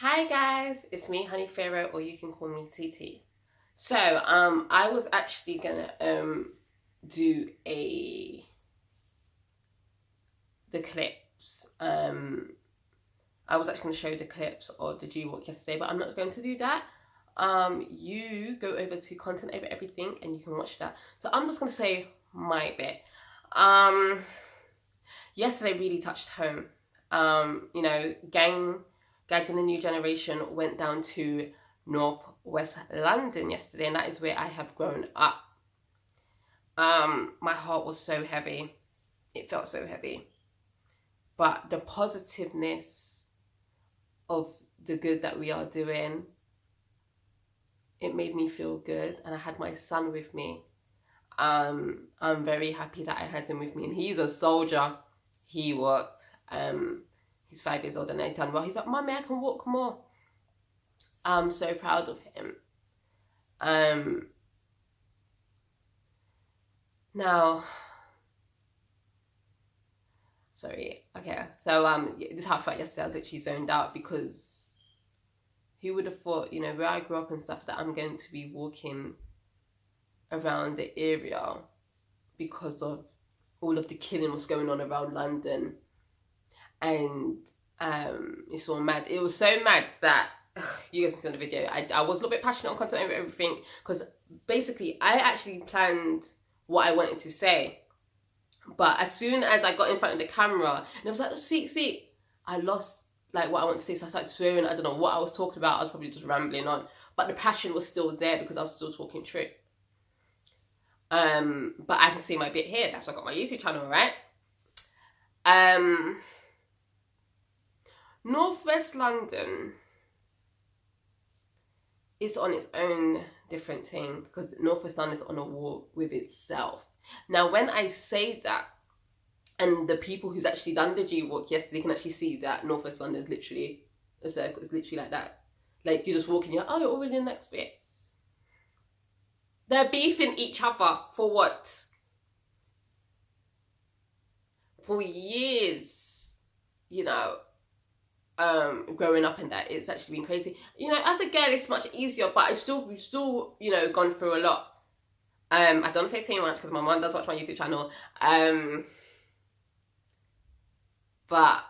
Hi guys, it's me, Honey Pharaoh, or you can call me TT. I was actually gonna do the clips. I was actually gonna show the clips of the G Walk yesterday, but I'm not going to do that. You go over to Content Over Everything and you can watch that. So I'm just gonna say my bit. Yesterday really touched home. Gang in the New Generation went down to Northwest London yesterday, and that is where I have grown up. My heart was so heavy. It felt so heavy. But the positiveness of the good that we are doing, it made me feel good. And I had my son with me. I'm very happy that I had him with me. And he's a soldier. He worked. He's 5 years old and I turned well. He's like, Mommy, I can walk more. I'm so proud of him. Now, sorry. Okay. So this is how I felt yesterday. I was literally zoned out because who would have thought, where I grew up and stuff, that I'm going to be walking around the area because of all of the killing was going on around London. And it's all mad. It was so mad that you guys can see on the video. I was a little bit passionate on Content Over Everything because basically I actually planned what I wanted to say, but as soon as I got in front of the camera and I was like, speak, I lost like what I want to say. So I started swearing. I don't know what I was talking about. I was probably just rambling on, but the passion was still there because I was still talking truth. But I can see my bit here. That's why I got my YouTube channel, right? Northwest London is on its own different thing because Northwest London is on a war with itself. Now, when I say that, and the people who's actually done the G Walk yesterday can actually see that Northwest London is literally a circle. It's literally like that. Like, you just walk in, you're already in the next bit. They're beefing each other for what? For years, growing up in that, it's actually been crazy. As a girl, it's much easier, but we've still, gone through a lot. I don't say too much because my mom does watch my YouTube channel. But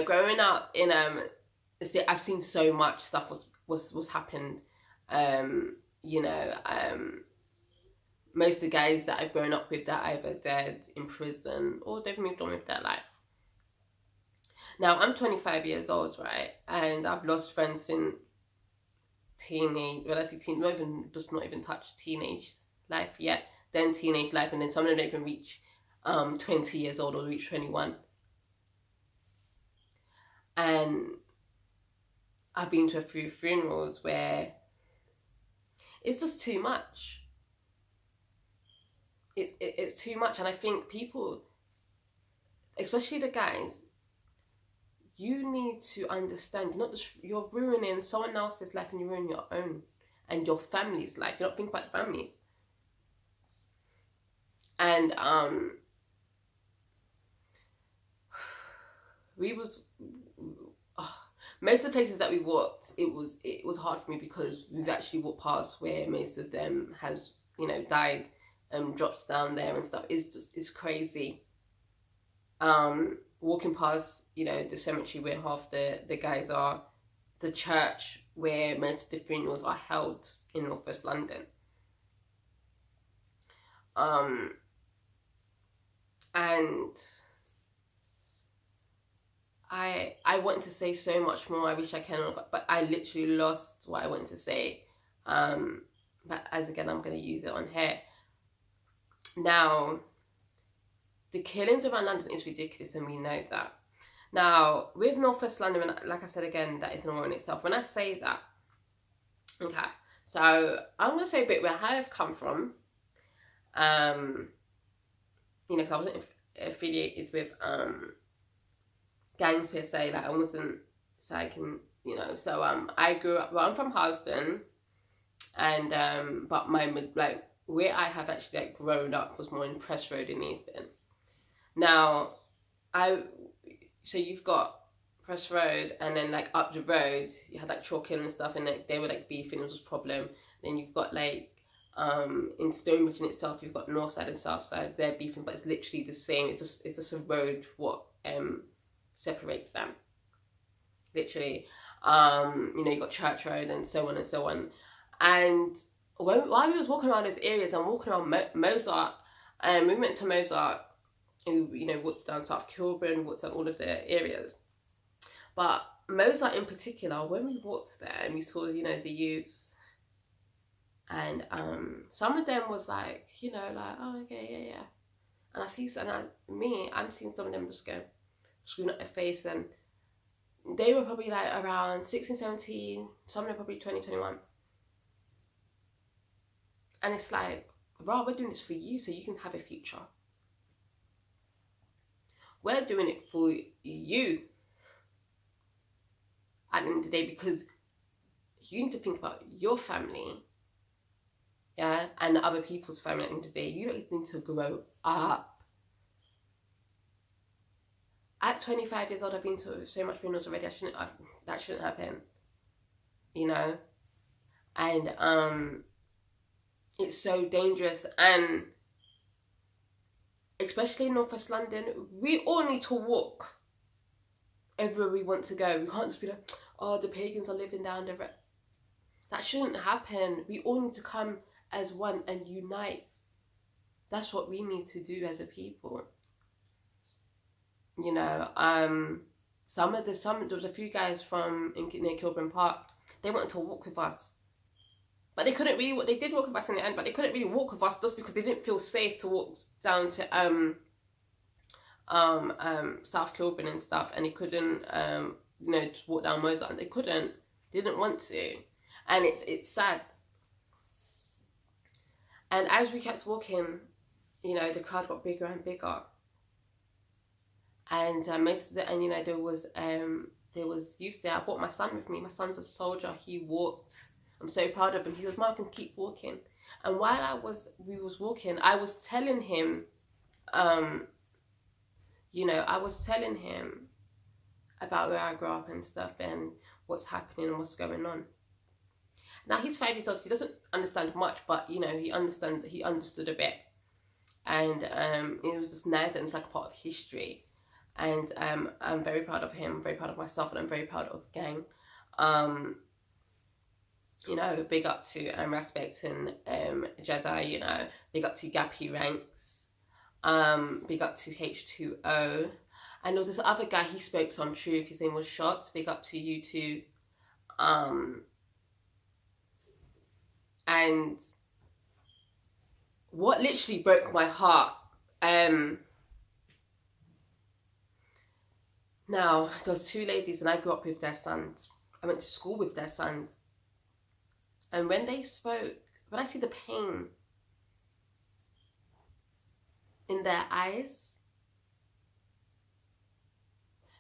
growing up in I've seen so much stuff was happened. Most of the guys that I've grown up with, they're either dead, in prison, or they've moved on with their life. Now, I'm 25 years old, right? And I've lost friends since teenage, well, I say teen, not even touch teenage life yet, then teenage life, and then some of them don't even reach 20 years old or reach 21. And I've been to a few funerals where it's just too much. It's too much, and I think people, especially the guys, you need to understand, you're ruining someone else's life and you're ruining your own and your family's life. You're not thinking about the families. And most of the places that we walked, it was hard for me because we've actually walked past where most of them has died, dropped down there and stuff. It's crazy. Walking past, the cemetery where half the guys are, the church where most of the funerals are held in Northwest London. And I want to say so much more. I wish I can, but I literally lost what I wanted to say. But as again, I'm going to use it on here. Now, the killings around London is ridiculous, and we know that. Now, with Northwest London, like I said again, that is a war in itself. When I say that, okay, so I'm going to say a bit where I have come from. Because I wasn't affiliated with gangs per se. Like, I wasn't, so I can, So I grew up. Well, I'm from Harsden, and but where I have actually grown up was more in Press Road in Easton. Now, so you've got Road, and then like up the road you had like Chalk Hill and stuff, and like they were like beefing. It was a problem. Then you've got like in Stonebridge in itself, you've got North Side and South Side. They're beefing, but it's literally the same. It's just a road what separates them. Literally, you know, you got Church Road and so on and so on. And while we was walking around those areas and walking around Mozart, we went to Mozart, and you know, walked down South Kilburn, walked down all of the areas. But Mozart in particular, when we walked there and we saw, you know, the youths, and some of them was like, you know, like, oh, okay, yeah. And I'm seeing some of them just go, screwing up their face, and they were probably like around 16, 17, some of them probably 20, 21. And it's like, Ra, we're doing this for you so you can have a future. We're doing it for you at the end of the day, because you need to think about your family, yeah, and other people's family at the end of the day. You don't need to grow up. At 25 years old, I've been to so much funerals already. That shouldn't happen, you know. And it's so dangerous, and especially in North West London, we all need to walk everywhere we want to go. We can't just be like, oh, the pagans are living down the road. That shouldn't happen. We all need to come as one and unite. That's what we need to do as a people. You know, there was a few guys from near Kilburn Park. They wanted to walk with us, but they couldn't really. They did walk with us in the end, but they couldn't really walk with us just because they didn't feel safe to walk down to South Kilburn and stuff, and they couldn't you know, just walk down Mozart, and they didn't want to, and it's sad. And as we kept walking, you know, the crowd got bigger and bigger. And most of the, and you know, there was youth there. I brought my son with me. My son's a soldier. He walked. I'm so proud of him. He goes, Mom, I can keep walking. And while we was walking, I was telling him, you know, I was telling him about where I grew up and stuff and what's happening and what's going on. Now he's 5 years old. He doesn't understand much, but you know, he understood a bit, and it was just nice, and it's like a part of history. And I'm very proud of him, I'm very proud of myself, and I'm very proud of Gang. You know, big up to Respect and Jedi, you know, big up to Gappy Ranks, big up to H2O. And there was this other guy, he spoke on Truth, his name was Shots, big up to you too. And what literally broke my heart, now, there was two ladies and I grew up with their sons. I went to school with their sons. And when they spoke, when I see the pain in their eyes,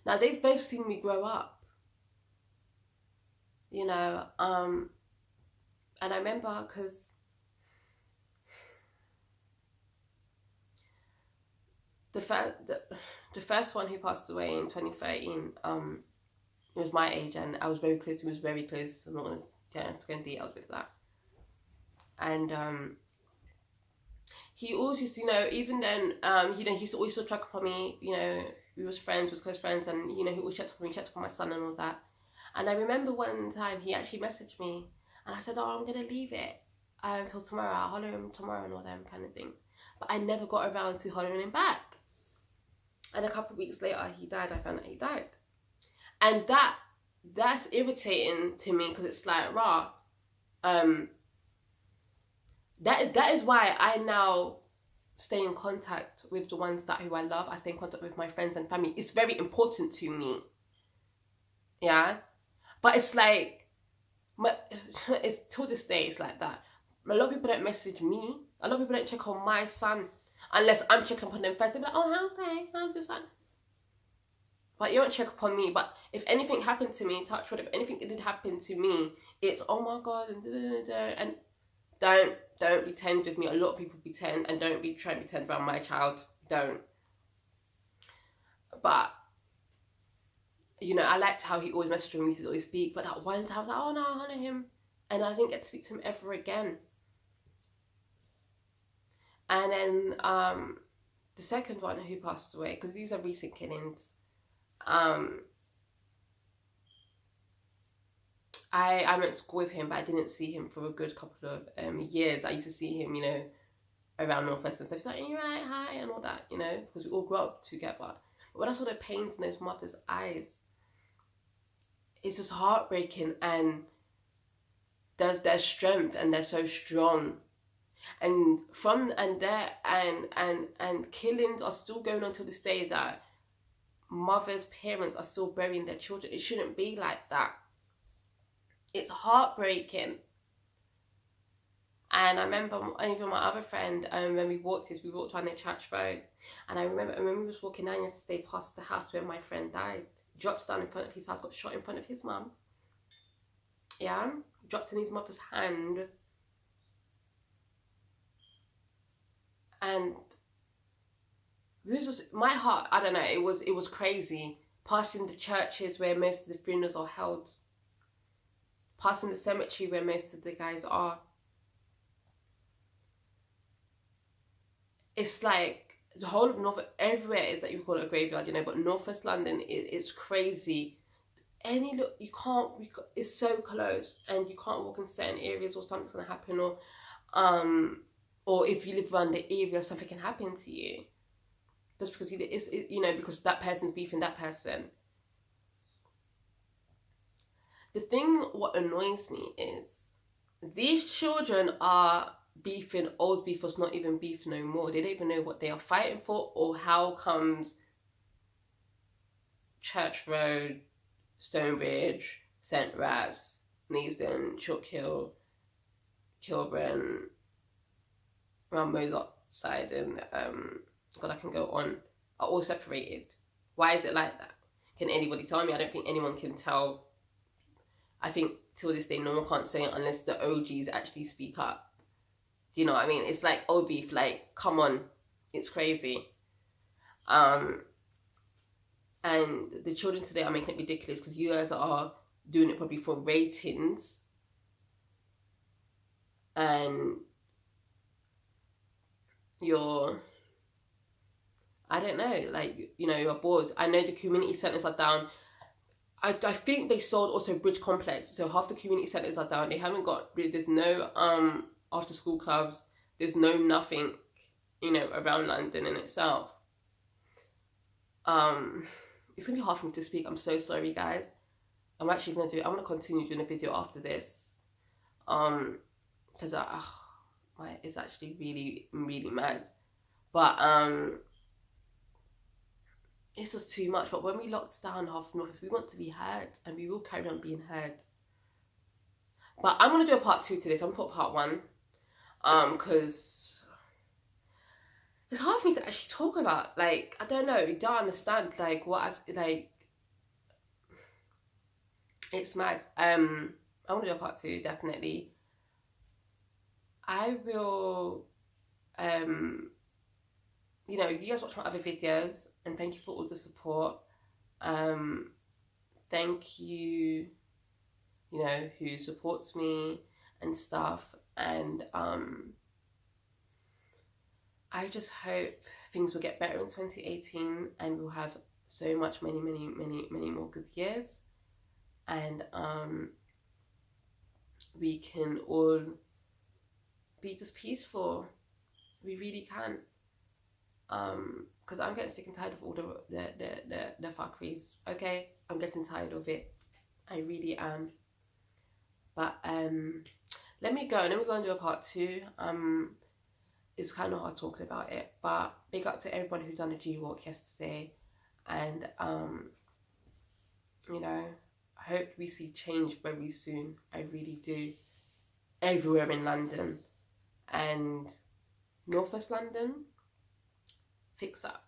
now they've both seen me grow up, you know, and I remember, because the first one who passed away in 2013, he was my age, and I was very close. He was very close. I'm not going to go into details with that. And he always used to, you know, even then, you know, he used to always check up on me. You know, we was close friends, and you know, he always checked up on me, checked up on my son and all that. And I remember one time he actually messaged me, and I said, "Oh, I'm gonna leave it until tomorrow. I'll holler him tomorrow and all them kind of thing." But I never got around to hollering him back. And a couple of weeks later, he died. I found out he died. And that's irritating to me, because it's like, rah, that is why I now stay in contact with the ones who I love. I stay in contact with my friends and family. It's very important to me. Yeah? But it's like, it's till this day, it's like that. A lot of people don't message me. A lot of people don't check on my son. Unless I'm checking upon them first, they'll be like, oh, how's your son? But you don't check upon me. But if anything happened to me, touch wood, if anything did happen to me, it's, oh my God, and don't pretend with me. A lot of people pretend, and don't be trying to pretend around my child. Don't. But you know, I liked how he always messaged me, to always speak, but that one time I was like, oh no, I honor him. And I didn't get to speak to him ever again. And then the second one who passed away, because these are recent killings, I went to school with him, but I didn't see him for a good couple of years. I used to see him, you know, around Northwest and stuff. He's like, you're right, hi, and all that, you know, because we all grew up together. But when I saw the pains in those mothers' eyes, it's just heartbreaking. And their strength, and they're so strong. And killings are still going on to this day, that mothers, parents are still burying their children. It shouldn't be like that. It's heartbreaking. And I remember even my other friend, when we walked on the church road, and I remember when we was walking down yesterday past the house where my friend died, dropped down in front of his house, got shot in front of his mum. Yeah, dropped in his mother's hand. And it was just, my heart, I don't know, it was crazy. Passing the churches where most of the funerals are held. Passing the cemetery where most of the guys are. It's like the whole of North, everywhere is that you call it a graveyard, you know, but Northwest London, it's crazy. It's so close, and you can't walk in certain areas, or something's gonna happen, or if you live around the area, something can happen to you. Just because because that person's beefing that person. The thing, what annoys me is, these children are beefing old beef was not even beef no more. They don't even know what they are fighting for, or how comes Church Road, Stonebridge, St. Ras, Neasden, Chalk Hill, Kilburn, around Mozart side, and God, I can go on, are all separated. Why is it like that? Can anybody tell me? I don't think anyone can tell. I think till this day, no one can't say it unless the OGs actually speak up. Do you know what I mean? It's like old beef, like, come on. It's crazy. And the children today are making it ridiculous, because you guys are doing it probably for ratings. And you're, I don't know, like, you know, you're bored. I know the community centres are down. I think they sold also Bridge Complex, so half the community centres are down. They haven't got, there's no after school clubs, there's no nothing, you know, around London in itself. It's gonna be hard for me to speak. I'm so sorry, guys. I'm actually gonna I'm gonna continue doing a video after this, because it's actually really, really mad. But it's just too much. But when we locked down half North, we want to be heard, and we will carry on being heard. But I'm gonna do a part 2 to this. I'm gonna put part 1, because it's hard for me to actually talk about. Like, I don't know. You don't understand. Like, what I've like. It's mad. I'm gonna do a part 2, definitely. I will. You know, you guys watch my other videos, and thank you for all the support. Thank you, you know, who supports me and stuff. And I just hope things will get better in 2018, and we'll have so much, many more good years. And we can all be just peaceful. We really can. Because I'm getting sick and tired of all the fuckeries. Okay, I'm getting tired of it. I really am. But let me go and do a part 2. It's kind of hard talking about it, but big up to everyone who done a G walk yesterday, and you know, I hope we see change very soon. I really do. Everywhere in London, and Northwest London, fix up.